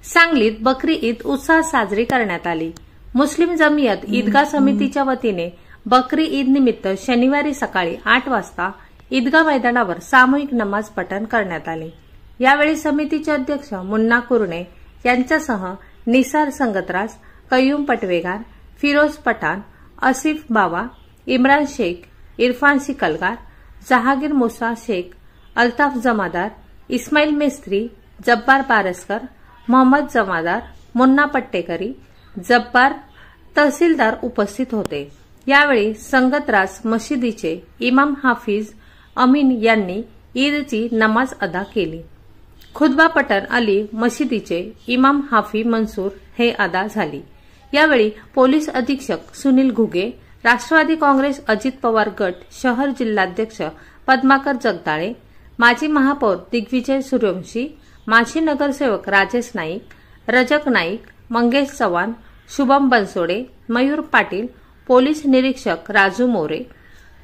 सांगलीत बकरी ईद उत्साहात साजरी करण्यात आली। मुस्लिम जमियत ईदगाह समितीच्या वतीने बकरी ईद निमित्त शनिवारी सकाळी 8 वाजता ईदगाह मैदानावर सामूहिक नमाज पठण करण्यात आले। यावेळी समितीचे अध्यक्ष मुन्ना कुरणे यांच्यासह निसार संगतराज, कय्यूम पटवेगार, फिरोज पठाण, आसिफ बावा, इम्रान शेख, इरफान सिकलगार, जहागीर मुसा शेख, अल्ताफ जमादार, इस्माईल मेस्त्री, जब्बार पारसकर, मोहम्मद जमादार, मुन्ना पट्टेकरी, जब्बार तहसीलदार उपस्थित होते। यावेळी संगतराज मशिदीचे इमाम हाफिज अमीन यांनी ईदची नमाज अदा केली। खुतबा पठण अली मशिदीचे इमाम हाफी मंसूर हे अदा झाली। यावेळी पोलीस अधीक्षक सुनील घुगे, राष्ट्रवादी काँग्रेस अजित पवार गट शहर जिल्हाध्यक्ष पद्माकर जगदाळे, माजी महापौर दिग्विजय सूर्यवंशी, माजी नगरसेवक राजेश नाईक, रजक नाईक, मंगेश चव्हाण, शुभम बनसोडे, मयूर पाटील, पोलीस निरीक्षक राजू मोरे,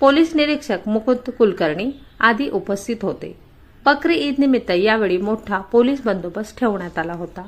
पोलीस निरीक्षक मुकुंद कुलकर्णी आदी उपस्थित होते। बकरी ईद निमित्त यावेळी मोठा पोलीस बंदोबस्त ठेवण्यात आला होता।